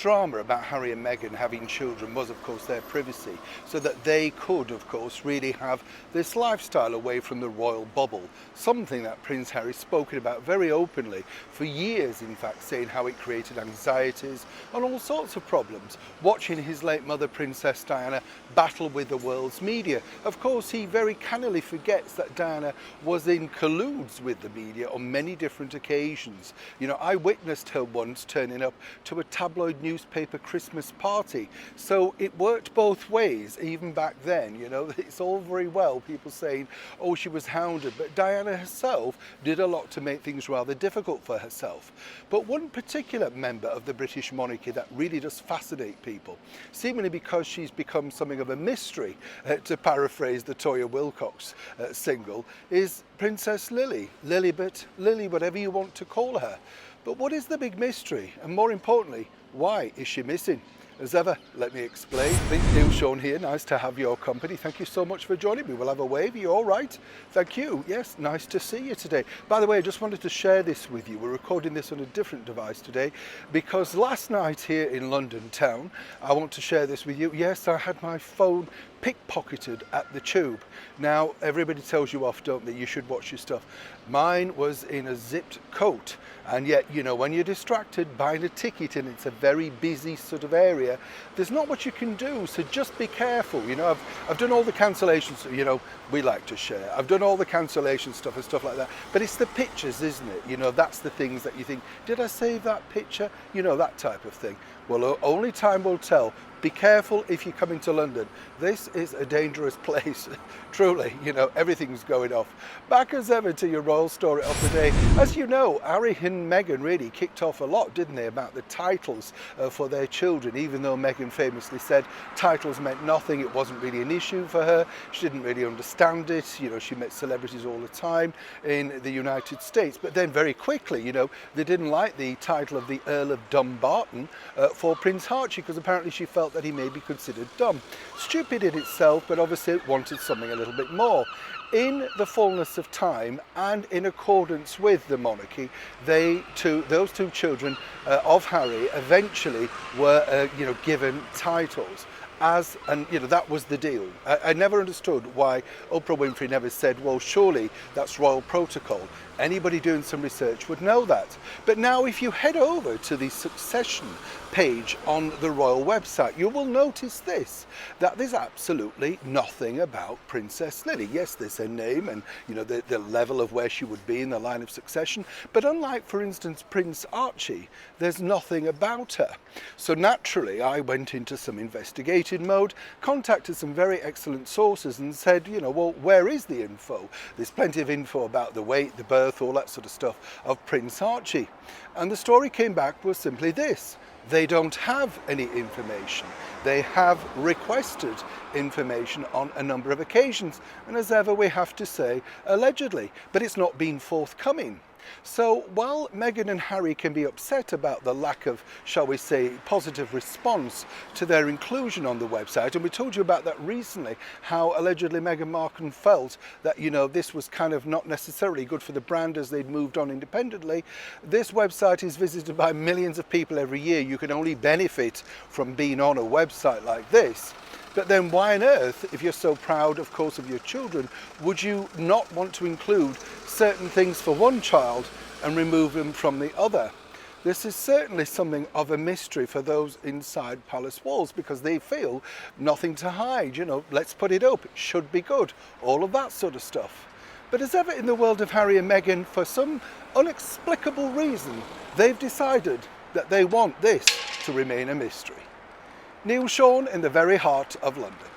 drama about Harry and Meghan having children was, of course, their privacy, so that they could, of course, really have this lifestyle away from the royal bubble, something that Prince Harry's spoken about very openly for years, in fact, saying how it created anxieties and all sorts of problems, watching his late mother, Princess Diana, battle with the world's media. Of course, he very cannily forgets that Diana was in colludes with the media on many different occasions. You know, I witnessed her once turning up to a tabloid newspaper Christmas party. So it worked both ways, even back then. You know, it's all very well people saying, oh, she was hounded, but Diana herself did a lot to make things rather difficult for herself. But one particular member of the British monarchy that really does fascinate people, seemingly because she's become something of a mystery, to paraphrase the Toyah Willcox single, is Princess Lily, Lilibet, Lily, whatever you want to call her. But what is the big mystery? And more importantly, why is she missing? As ever, let me explain. Neil Sean here, nice to have your company. Thank you so much for joining me. We'll have a wave. Are you all right? Thank you. Yes, nice to see you today. By the way, I just wanted to share this with you. We're recording this on a different device today because last night here in London town, I want to share this with you. Yes, I had my phone pickpocketed at the Tube. Now, everybody tells you off, don't they? You should watch your stuff. Mine was in a zipped coat. And yet, you know, when you're distracted buying a ticket and it's a very busy sort of area, there's not much you can do. So just be careful. You know, I've done all the cancellations, you know, we like to share. I've done all the cancellation stuff and stuff like that. But it's the pictures, isn't it? You know, that's the things that you think, did I save that picture? You know, that type of thing. Well, only time will tell. Be careful if you come into London. This is a dangerous place. Truly, you know, everything's going off. Back as ever to your royal story of the day. As you know, Harry and Meghan really kicked off a lot, didn't they, about the titles for their children, even though Meghan famously said titles meant nothing. It wasn't really an issue for her. She didn't really understand it. You know, she met celebrities all the time in the United States. But then very quickly, you know, they didn't like the title of the Earl of Dumbarton for Prince Archie, because apparently she felt that he may be considered dumb. Stupid in itself, but obviously it wanted something a little bit more. In the fullness of time and in accordance with the monarchy, those two children of Harry eventually were you know, given titles. And you know, that was the deal. I never understood why Oprah Winfrey never said, well, surely that's royal protocol. Anybody doing some research would know that. But now if you head over to the Succession page on the royal website, you will notice this, that there's absolutely nothing about Princess Lily. Yes, there's her name and, you know, the level of where she would be in the line of succession. But unlike, for instance, Prince Archie, there's nothing about her. So naturally, I went into some investigative mode, contacted some very excellent sources and said, you know, well, where is the info? There's plenty of info about the weight, the birth, all that sort of stuff of Prince Archie. And the story came back was simply this. They don't have any information. They have requested information on a number of occasions. And as ever, we have to say, allegedly, but it's not been forthcoming. So while Meghan and Harry can be upset about the lack of, shall we say, positive response to their inclusion on the website, and we told you about that recently, how allegedly Meghan Markle felt that, you know, this was kind of not necessarily good for the brand as they'd moved on independently. This website is visited by millions of people every year. You can only benefit from being on a website like this. But then why on earth, if you're so proud, of course, of your children, would you not want to include certain things for one child and remove them from the other? This is certainly something of a mystery for those inside palace walls, because they feel nothing to hide. You know, let's put it up, it should be good, all of that sort of stuff. But as ever in the world of Harry and Meghan, for some inexplicable reason, they've decided that they want this to remain a mystery. Neil Sean in the very heart of London.